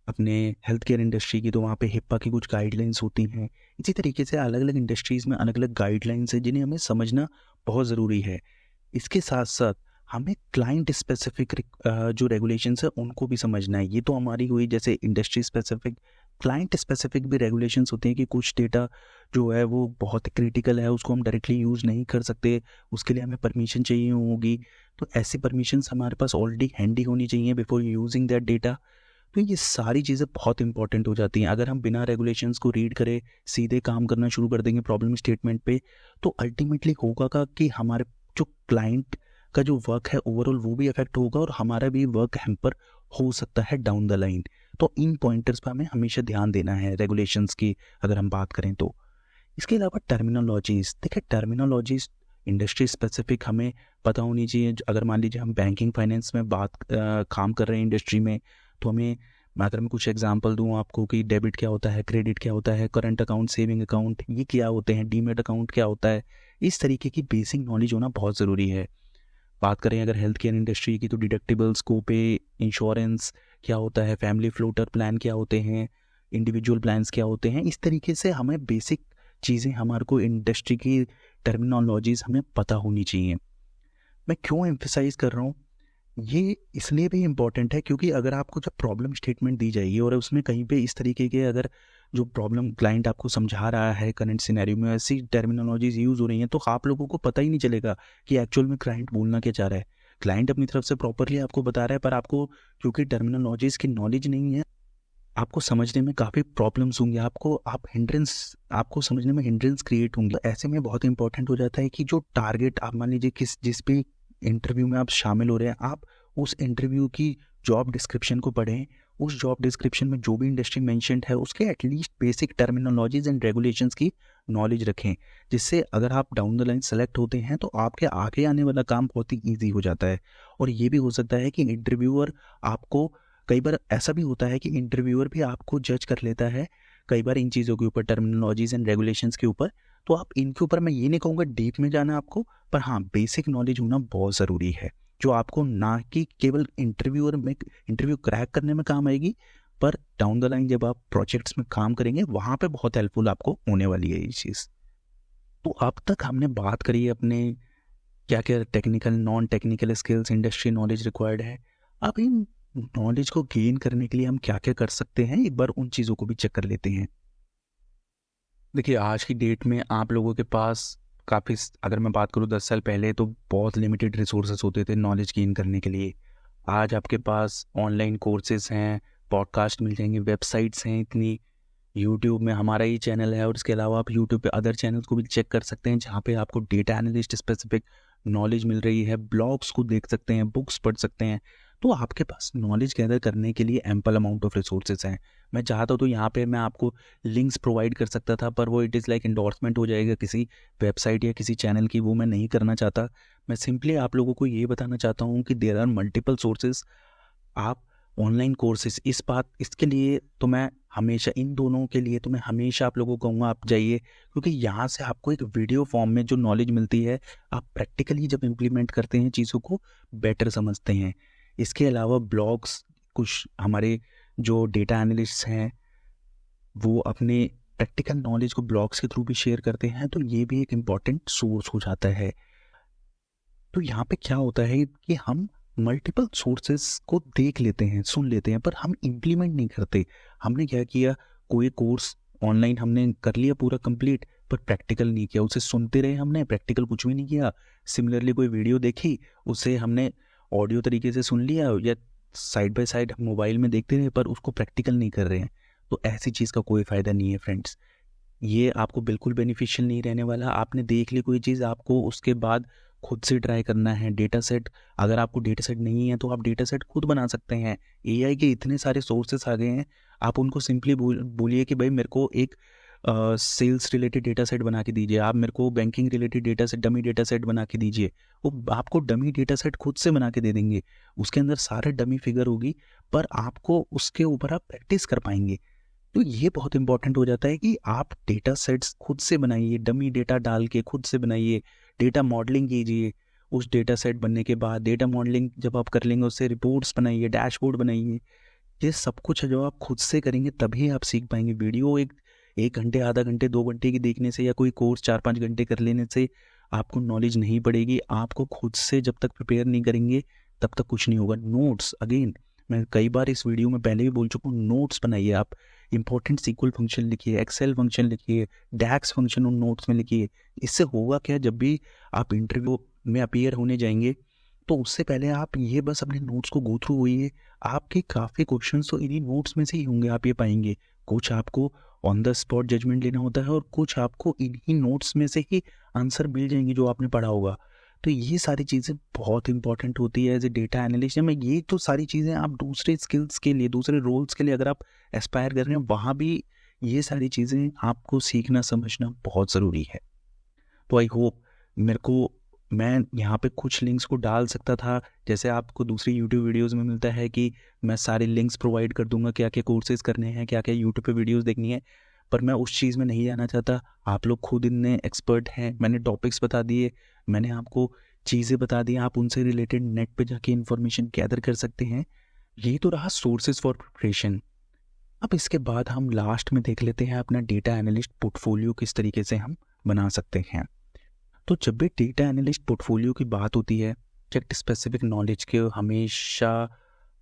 अपने हेल्थ केयर इंडस्ट्री की, तो वहाँ पे हिप्पा की कुछ गाइडलाइंस होती हैं। इसी तरीके से अलग अलग इंडस्ट्रीज़ में अलग अलग गाइडलाइंस हैं जिन्हें हमें समझना बहुत ज़रूरी है। इसके साथ साथ हमें क्लाइंट स्पेसिफिक जो रेगुलेशंस है उनको भी समझना है। ये तो हमारी हुई जैसे इंडस्ट्री स्पेसिफिक, क्लाइंट स्पेसिफिक भी रेगुलेशंस होते हैं कि कुछ डेटा जो है वो बहुत क्रिटिकल है, उसको हम डायरेक्टली यूज़ नहीं कर सकते, उसके लिए हमें परमिशन चाहिए होगी। तो ऐसी परमिशंस हमारे पास ऑलरेडी हैंडी होनी चाहिए बिफोर यूजिंग दैट डेटा। तो ये सारी चीज़ें बहुत इंपॉर्टेंट हो जाती हैं। अगर हम बिना रेगुलेशंस को रीड करे सीधे काम करना शुरू कर देंगे प्रॉब्लम स्टेटमेंट पे, तो अल्टीमेटली होगा का कि हमारे जो क्लाइंट का जो वर्क है ओवरऑल वो भी अफेक्ट होगा और हमारा भी वर्क हैम्पर हो सकता है डाउन द लाइन। तो इन पॉइंटर्स पर हमें हमेशा ध्यान देना है रेगुलेशंस की अगर हम बात करें तो। इसके अलावा टर्मिनोलॉजीज़, देखिए टर्मिनोलॉजीज़ इंडस्ट्री स्पेसिफिक हमें पता होनी चाहिए। अगर मान लीजिए हम बैंकिंग फाइनेंस में काम कर रहे हैं इंडस्ट्री में, तो हमें, अगर मैं कुछ एग्जांपल दूं आपको कि डेबिट क्या होता है, क्रेडिट क्या होता है, करंट अकाउंट, सेविंग अकाउंट ये क्या होते हैं, डीमेट अकाउंट क्या होता है, इस तरीके की बेसिक नॉलेज होना बहुत ज़रूरी है। बात करें अगर हेल्थ केयर इंडस्ट्री की, तो डिडक्टिबल्स, कोपे, इंश्योरेंस क्या होता है, फैमिली फ्लोटर प्लान क्या होते हैं, इंडिविजुअल प्लान्स क्या होते हैं, इस तरीके से हमें बेसिक चीज़ें हमारे को इंडस्ट्री की टर्मिनोलॉजीज़ हमें पता होनी चाहिए। मैं क्यों एम्फेसाइज कर रहा हूँ, ये इसलिए भी इम्पॉर्टेंट है क्योंकि अगर आपको जब प्रॉब्लम स्टेटमेंट दी जाएगी और उसमें कहीं पे इस तरीके के अगर जो प्रॉब्लम क्लाइंट आपको समझा रहा है करंट सिनेरियो में ऐसी टर्मिनोलॉजीज यूज़ हो रही हैं, तो आप लोगों को पता ही नहीं चलेगा कि एक्चुअल में क्लाइंट बोलना क्या चाह रहा है। क्लाइंट अपनी तरफ से प्रॉपरली आपको बता रहा है, पर आपको क्योंकि टर्मिनोलॉजीज की नॉलेज नहीं है, आपको समझने में काफ़ी प्रॉब्लम्स होंगी, आपको समझने में हिंड्रेंस क्रिएट होंगी। ऐसे में बहुत इंपॉर्टेंट हो जाता है कि जो टारगेट आप मान लीजिए जिस भी इंटरव्यू में आप शामिल हो रहे हैं, आप उस इंटरव्यू की जॉब डिस्क्रिप्शन को पढ़ें। उस जॉब डिस्क्रिप्शन में जो भी इंडस्ट्री मेंशन्ड है उसके at least basic terminologies and regulations की नॉलेज रखें, जिससे अगर आप डाउन द लाइन सेलेक्ट होते हैं तो आपके आगे आने वाला काम बहुत ही ईजी हो जाता है। और ये भी हो सकता है कि इंटरव्यूअर आपको, कई बार ऐसा भी होता है कि इंटरव्यूअर भी आपको जज कर लेता है कई बार इन चीज़ों के ऊपर, टर्मिनोलॉजीज एंड रेगुलेशंस के ऊपर। तो आप इनके ऊपर, मैं ये नहीं कहूँगा डीप में जाना आपको, पर हाँ बेसिक नॉलेज होना बहुत ज़रूरी है, जो आपको ना कि केवल इंटरव्यू क्रैक करने में काम आएगी, पर डाउन द लाइन जब आप प्रोजेक्ट्स में काम करेंगे वहाँ पे बहुत हेल्पफुल आपको होने वाली है ये चीज़। तो अब तक हमने बात करी है अपने क्या क्या technical non technical skills, industry knowledge required है। अब इन नॉलेज को गेन करने के लिए हम क्या क्या कर सकते हैं, एक बार उन चीज़ों को भी चेक कर लेते हैं। देखिए आज की डेट में आप लोगों के पास काफ़ी, अगर मैं बात करूँ 10 साल पहले, तो बहुत लिमिटेड रिसोर्सेज होते थे नॉलेज गेन करने के लिए। आज आपके पास ऑनलाइन कोर्सेज हैं, पॉडकास्ट मिल जाएंगे, वेबसाइट्स हैं इतनी, यूट्यूब में हमारा ही चैनल है और इसके अलावा आप यूट्यूब पे अदर चैनल्स को भी चेक कर सकते हैं जहाँ पे आपको डेटा एनालिस्ट स्पेसिफिक नॉलेज मिल रही है। ब्लॉग्स को देख सकते हैं, बुक्स पढ़ सकते हैं। तो आपके पास नॉलेज गैदर करने के लिए एम्पल अमाउंट ऑफ रिसोर्सेज हैं। मैं चाहता हूँ तो यहाँ पे मैं आपको लिंक्स प्रोवाइड कर सकता था, पर वो इट इज़ लाइक एंडोर्समेंट हो जाएगा किसी वेबसाइट या किसी चैनल की, वो मैं नहीं करना चाहता। मैं सिंपली आप लोगों को ये बताना चाहता हूँ कि देयर आर मल्टीपल सोर्सेज। आप ऑनलाइन कोर्सेज, इसके लिए तो मैं हमेशा, इन दोनों के लिए तो मैं हमेशा आप लोगों को कहूँगा आप जाइए, क्योंकि यहाँ से आपको एक वीडियो फॉर्म में जो नॉलेज मिलती है, आप प्रैक्टिकली जब इम्प्लीमेंट करते हैं चीज़ों को बेटर समझते हैं। इसके अलावा ब्लॉग्स, कुछ हमारे जो डेटा एनालिस्ट हैं वो अपने प्रैक्टिकल नॉलेज को ब्लॉग्स के थ्रू भी शेयर करते हैं, तो ये भी एक इम्पॉर्टेंट सोर्स हो जाता है। तो यहाँ पे क्या होता है कि हम मल्टीपल सोर्सेस को देख लेते हैं, सुन लेते हैं, पर हम इम्प्लीमेंट नहीं करते। हमने क्या किया, कोई कोर्स ऑनलाइन हमने कर लिया पूरा कंप्लीट, पर प्रैक्टिकल नहीं किया। उसे सुनते रहे हमने, प्रैक्टिकल कुछ भी नहीं किया। सिमिलरली कोई वीडियो देखी, उसे हमने ऑडियो तरीके से सुन लिया या साइड बाय साइड मोबाइल में देखते रहे, पर उसको प्रैक्टिकल नहीं कर रहे हैं। तो ऐसी चीज़ का कोई फ़ायदा नहीं है फ्रेंड्स। ये आपको बिल्कुल बेनिफिशियल नहीं रहने वाला। आपने देख ली कोई चीज़, आपको उसके बाद खुद से ट्राई करना है। डेटा सेट, अगर आपको डेटा सेट नहीं है तो आप डेटा सेट खुद बना सकते हैं। एआई के इतने सारे सोर्सेस आ गए हैं, आप उनको सिंपली बोलिए कि भाई मेरे को एक सेल्स रिलेटेड डेटा सेट बना के दीजिए, आप मेरे को banking related data set, dummy data set बना के दीजिए। वो आपको डमी डेटा सेट खुद से बना के दे देंगे। उसके अंदर सारे डमी फिगर होगी, पर आपको उसके ऊपर आप प्रैक्टिस कर पाएंगे। तो ये बहुत इंपॉर्टेंट हो जाता है कि आप डेटा सेट्स खुद से बनाइए, डमी डेटा डाल के खुद से बनाइए, डेटा मॉडलिंग कीजिए। उस डेटा सेट बनने के बाद डेटा मॉडलिंग जब आप कर लेंगे, उससे रिपोर्ट्स बनाइए, डैशबोर्ड बनाइए। ये सब कुछ है जो आप खुद से करेंगे तभी आप सीख पाएंगे। वीडियो एक घंटे, आधा घंटे, 2 घंटे की देखने से या कोई कोर्स 4-5 घंटे कर लेने से आपको नॉलेज नहीं पड़ेगी। आपको खुद से जब तक प्रिपेयर नहीं करेंगे तब तक कुछ नहीं होगा। नोट्स, अगेन मैं कई बार इस वीडियो में पहले भी बोल चुका हूँ, नोट्स बनाइए। आप इंपॉर्टेंट सीक्वल फंक्शन लिखिए, एक्सेल फंक्शन लिखिए, डैक्स फंक्शन उन नोट्स में लिखिए। इससे होगा क्या, जब भी आप इंटरव्यू में अपीयर होने जाएंगे तो उससे पहले आप ये बस अपने नोट्स को गो थ्रू होइए। आपके काफ़ी क्वेश्चंस तो इन्हीं नोट्स में से ही होंगे, आप ये पाएंगे। कुछ आपको ऑन द स्पॉट जजमेंट लेना होता है और कुछ आपको इन्हीं नोट्स में से ही आंसर मिल जाएंगे जो आपने पढ़ा होगा। तो ये सारी चीज़ें बहुत इंपॉर्टेंट होती है एज ए डेटा एनालिस्ट में। ये तो सारी चीज़ें आप दूसरे स्किल्स के लिए, दूसरे रोल्स के लिए अगर आप एस्पायर कर रहे हैं, वहाँ भी ये सारी चीज़ें आपको सीखना समझना बहुत ज़रूरी है। तो आई होप मैं यहाँ पे कुछ लिंक्स को डाल सकता था, जैसे आपको दूसरी यूट्यूब वीडियोस में मिलता है कि मैं सारे लिंक्स प्रोवाइड कर दूंगा, क्या क्या कोर्सेज करने हैं, क्या क्या यूट्यूब पे वीडियोस देखनी है। पर मैं उस चीज़ में नहीं जाना चाहता। आप लोग खुद इतने एक्सपर्ट हैं, मैंने टॉपिक्स बता दिए, मैंने आपको चीज़ें बता दी, आप उनसे रिलेटेड नेट पे जाके इन्फॉर्मेशन गैदर कर सकते हैं। ये तो रहा सोर्सेज फॉर प्रिपरेशन। अब इसके बाद हम लास्ट में देख लेते हैं अपना डेटा एनालिस्ट पोर्टफोलियो किस तरीके से हम बना सकते हैं। तो जब भी डेटा एनालिस्ट पोर्टफोलियो की बात होती है, चेक स्पेसिफिक नॉलेज के हमेशा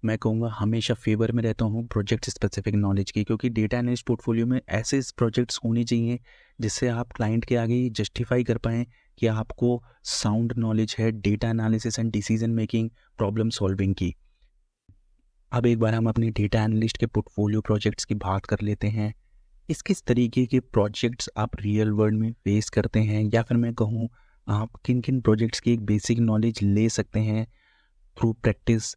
मैं कहूँगा हमेशा फेवर में रहता हूँ प्रोजेक्ट स्पेसिफिक नॉलेज की, क्योंकि डेटा एनालिस्ट पोर्टफोलियो में ऐसे प्रोजेक्ट्स होने चाहिए जिससे आप क्लाइंट के आगे जस्टिफाई कर पाएँ कि आपको साउंड नॉलेज है data analysis and decision making, problem solving की। अब एक बार हम अपने डेटा एनालिस्ट के पोर्टफोलियो प्रोजेक्ट्स की बात कर लेते हैं। किस तरीके के प्रोजेक्ट्स आप रियल वर्ल्ड में फेस करते हैं, या फिर मैं कहूँ आप किन किन प्रोजेक्ट्स की एक बेसिक नॉलेज ले सकते हैं थ्रू प्रैक्टिस।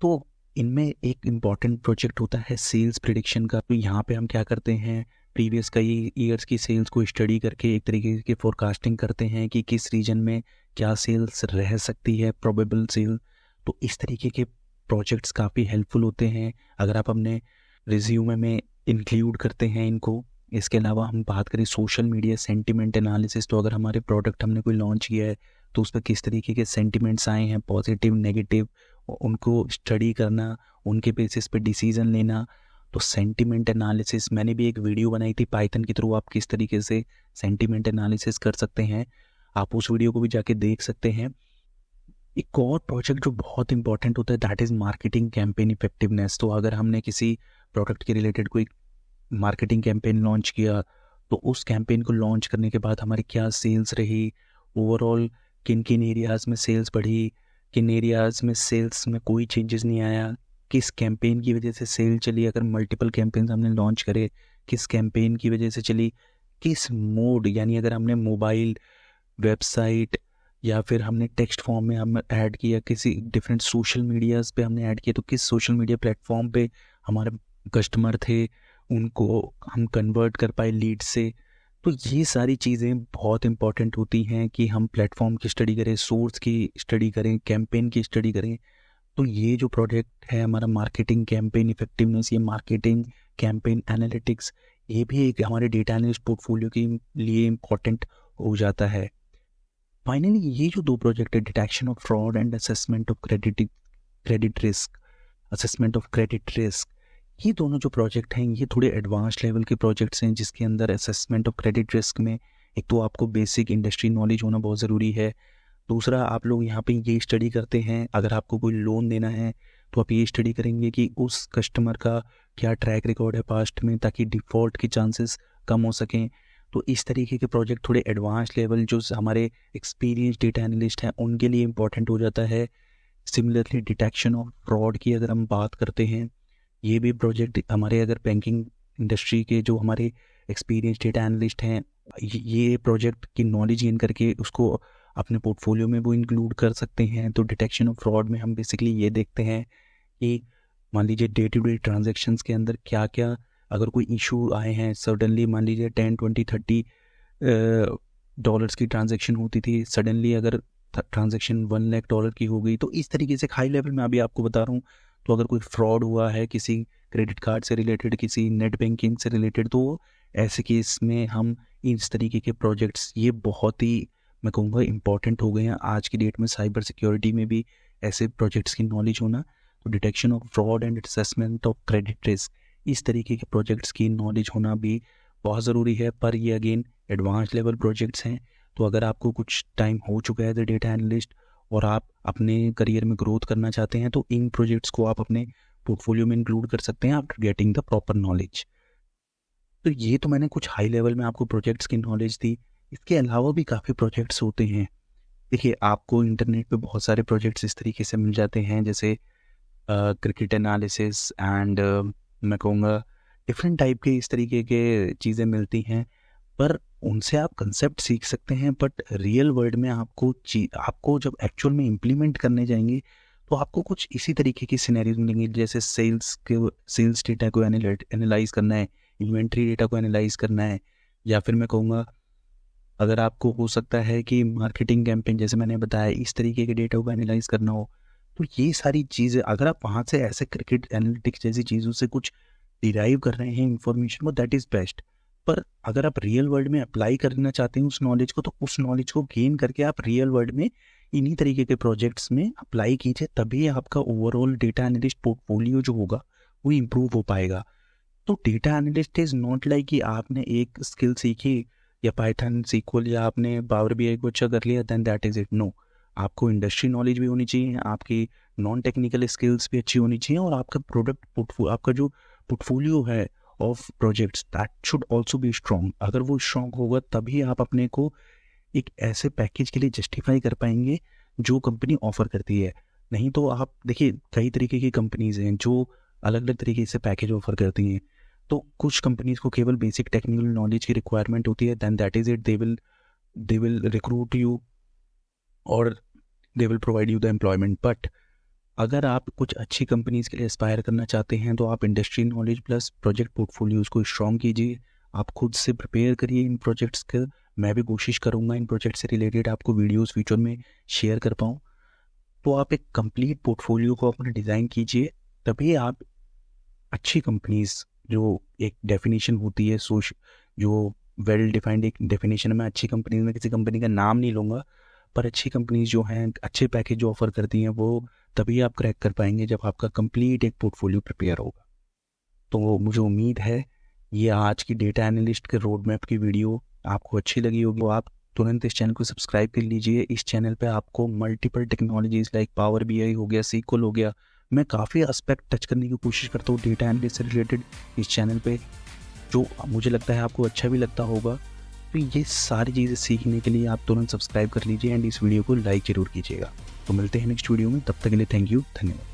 तो इनमें एक इम्पॉर्टेंट प्रोजेक्ट होता है सेल्स प्रिडिक्शन का। तो यहाँ पे हम क्या करते हैं, प्रीवियस कई ईयर्स की सेल्स को स्टडी करके एक तरीके की फोरकास्टिंग करते हैं कि किस रीजन में क्या सेल्स रह सकती है, प्रोबेबल सेल। तो इस तरीके के प्रोजेक्ट्स काफ़ी हेल्पफुल होते हैं अगर आप अपने रिज्यूमे में इंक्लूड करते हैं इनको। इसके अलावा हम बात करें सोशल मीडिया सेंटिमेंट एनालिसिस, तो अगर हमारे प्रोडक्ट हमने कोई लॉन्च किया है तो उस पर किस तरीके के सेंटिमेंट्स आए हैं, पॉजिटिव नेगेटिव, उनको स्टडी करना, उनके बेसिस पे डिसीजन लेना। तो सेंटिमेंट एनालिसिस मैंने भी एक वीडियो बनाई थी पाइथन के थ्रू, आप किस तरीके से सेंटिमेंट एनालिसिस कर सकते हैं, आप उस वीडियो को भी जाके देख सकते हैं। एक और प्रोजेक्ट जो बहुत इंपॉर्टेंट होता है that is marketing campaign effectiveness. तो अगर हमने किसी प्रोडक्ट के रिलेटेड कोई मार्केटिंग कैंपेन लॉन्च किया तो उस कैंपेन को लॉन्च करने के बाद हमारी क्या सेल्स रही, ओवरऑल किन किन एरियाज़ में सेल्स बढ़ी, किन एरियाज़ में सेल्स में कोई चेंजेस नहीं आया, किस कैंपेन की वजह से सेल चली, अगर मल्टीपल कैंपेन्स हमने लॉन्च करे किस कैंपेन की वजह से चली, किस मोड यानी अगर हमने मोबाइल, वेबसाइट या फिर हमने टेक्स्ट फॉर्म में हम ऐड किया, किसी डिफरेंट सोशल मीडियाज़ पे हमने ऐड किया, तो किस सोशल मीडिया प्लेटफॉर्म पे हमारे कस्टमर थे, उनको हम कन्वर्ट कर पाए लीड से। तो ये सारी चीज़ें बहुत इंपॉर्टेंट होती हैं कि हम प्लेटफॉर्म की स्टडी करें, सोर्स की स्टडी करें, कैंपेन की स्टडी करें। तो ये जो प्रोजेक्ट है हमारा मार्केटिंग कैंपेन इफेक्टिवनेस, ये मार्केटिंग कैंपेन एनालिटिक्स, ये भी एक हमारे डेटा एनालिस्ट पोर्टफोलियो के लिए इम्पॉर्टेंट हो जाता है। फाइनली ये जो दो प्रोजेक्ट है, detection of fraud and assessment of credit risk, assessment of credit risk, ये दोनों जो प्रोजेक्ट हैं ये थोड़े एडवांस लेवल के प्रोजेक्ट्स हैं जिसके अंदर असेसमेंट ऑफ क्रेडिट रिस्क में एक तो आपको बेसिक इंडस्ट्री नॉलेज होना बहुत ज़रूरी है। दूसरा, आप लोग यहाँ पे ये स्टडी करते हैं अगर आपको कोई लोन देना है तो आप ये स्टडी करेंगे कि उस कस्टमर का क्या ट्रैक रिकॉर्ड है पास्ट में, ताकि डिफ़ॉल्ट के चांसेस कम हो सकें। तो इस तरीके के प्रोजेक्ट थोड़े एडवांस लेवल जो हमारे एक्सपीरियंस डेटा एनालिस्ट हैं उनके लिए इम्पॉर्टेंट हो जाता है। सिमिलरली डिटेक्शन ऑफ फ्रॉड की अगर हम बात करते हैं, ये भी प्रोजेक्ट हमारे अगर बैंकिंग इंडस्ट्री के जो हमारे एक्सपीरियंस डेटा एनालिस्ट हैं ये प्रोजेक्ट की नॉलेज गेन करके उसको अपने पोर्टफोलियो में वो इंक्लूड कर सकते हैं। तो डिटेक्शन ऑफ फ्रॉड में हम बेसिकली ये देखते हैं कि मान लीजिए डे टू डे ट्रांजेक्शन्स के अंदर क्या क्या अगर कोई इशू आए हैं, सडनली मान लीजिए 10, 20, 30 डॉलर्स की ट्रांजेक्शन होती थी, सडनली अगर ट्रांजेक्शन $1 लाख की हो गई, तो इस तरीके से हाई लेवल में अभी आपको बता रहा हूँ। तो अगर कोई फ्रॉड हुआ है किसी क्रेडिट कार्ड से रिलेटेड, किसी नेट बैंकिंग से रिलेटेड, तो ऐसे केस में हम इस तरीके के प्रोजेक्ट्स ये बहुत ही मैं कहूँगा इम्पॉर्टेंट हो गए हैं आज की डेट में। साइबर सिक्योरिटी में भी ऐसे प्रोजेक्ट्स की नॉलेज होना, तो detection of fraud and assessment of credit risk, इस तरीके के प्रोजेक्ट्स की नॉलेज होना भी बहुत ज़रूरी है। पर ये अगेन एडवांस लेवल प्रोजेक्ट्स हैं, तो अगर आपको कुछ टाइम हो चुका है एज ए डेटा एनालिस्ट और आप अपने करियर में ग्रोथ करना चाहते हैं तो इन प्रोजेक्ट्स को आप अपने पोर्टफोलियो में इंक्लूड कर सकते हैं after getting the proper knowledge. तो ये तो मैंने कुछ हाई लेवल में आपको प्रोजेक्ट्स की नॉलेज दी। इसके अलावा भी काफ़ी प्रोजेक्ट्स होते हैं। देखिए, आपको इंटरनेट पे बहुत सारे प्रोजेक्ट्स इस तरीके से मिल जाते हैं जैसे क्रिकेट एनालिसिस एंड मैं कहूँगा डिफरेंट टाइप के इस तरीके के चीज़ें मिलती हैं, पर उनसे आप कंसेप्ट सीख सकते हैं। बट रियल वर्ल्ड में आपको जब एक्चुअल में इम्प्लीमेंट करने जाएंगे तो आपको कुछ इसी तरीके की सिनेरियोज मिलेंगी, जैसे सेल्स डेटा को एनालाइज करना है, इन्वेंट्री डेटा को एनालाइज करना है, या फिर मैं कहूँगा अगर आपको हो सकता है कि मार्केटिंग कैंपेन जैसे मैंने बताया इस तरीके के डेटा को एनालाइज करना हो। तो ये सारी चीज़ें अगर आप वहाँ से ऐसे क्रिकेट एनालिटिक्स जैसी चीज़ों से कुछ डिराइव कर रहे हैं इंफॉर्मेशन को, दैट इज़ बेस्ट। पर अगर आप रियल वर्ल्ड में अप्लाई करना चाहते हैं उस नॉलेज को, तो उस नॉलेज को गेन करके आप रियल वर्ल्ड में इन्हीं तरीके के प्रोजेक्ट्स में अप्लाई कीजिए, तभी आपका ओवरऑल डेटा एनालिस्ट पोर्टफोलियो जो होगा वो इम्प्रूव हो पाएगा। तो data analyst is not like कि आपने एक स्किल सीखी या पाइथन सीक्वल या आपने पावर बीआई को अच्छा कर लिया then that is it. No, आपको इंडस्ट्री नॉलेज भी होनी चाहिए, आपकी नॉन टेक्निकल स्किल्स भी अच्छी होनी चाहिए, और आपका आपका जो पोर्टफोलियो है of projects that should also be strong. अगर वो स्ट्रॉन्ग होगा तभी आप अपने को एक ऐसे पैकेज के लिए जस्टिफाई कर पाएंगे जो कंपनी ऑफर करती है। नहीं तो आप देखिए, कई तरीके की कंपनीज हैं जो अलग अलग तरीके से पैकेज ऑफर करती हैं। तो कुछ कंपनीज को केवल बेसिक टेक्निकल नॉलेज की रिक्वायरमेंट होती है, then that is it, they will recruit you और they will provide you the employment. But अगर आप कुछ अच्छी कंपनीज के लिए एस्पायर करना चाहते हैं तो आप industry knowledge plus project portfolios को स्ट्रॉन्ग कीजिए, आप खुद से प्रिपेयर करिए इन प्रोजेक्ट्स के। मैं भी कोशिश करूँगा इन प्रोजेक्ट से रिलेटेड आपको वीडियोस फ्यूचर में शेयर कर पाऊँ। तो आप एक कंप्लीट पोर्टफोलियो को अपना डिज़ाइन कीजिए, तभी आप अच्छी कंपनीज, जो एक डेफिनेशन होती है जो वेल डिफाइंड एक डेफिनेशन है, मैं अच्छी कंपनीज में किसी कंपनी का नाम नहीं लूँगा, पर अच्छी कंपनीज जो हैं अच्छे पैकेज जो ऑफर करती हैं वो तभी आप क्रैक कर पाएंगे जब आपका कंप्लीट एक पोर्टफोलियो प्रिपेयर होगा। तो मुझे उम्मीद है ये आज की डेटा एनालिस्ट के रोड मैप की वीडियो आपको अच्छी लगी होगी। तो आप तुरंत इस चैनल को सब्सक्राइब कर लीजिए। इस चैनल पे आपको multiple technologies like power BI हो गया, सीक्वल हो गया, मैं काफ़ी एस्पेक्ट टच करने की कोशिश करता हूँ डेटा एनालिस्ट से रिलेटेड इस चैनल पे, जो मुझे लगता है आपको अच्छा भी लगता होगा। तो ये सारी चीज़ें सीखने के लिए आप तुरंत सब्सक्राइब कर लीजिए एंड इस वीडियो को लाइक ज़रूर कीजिएगा। तो मिलते हैं नेक्स्ट वीडियो में, तब तक के लिए थैंक यू, धन्यवाद।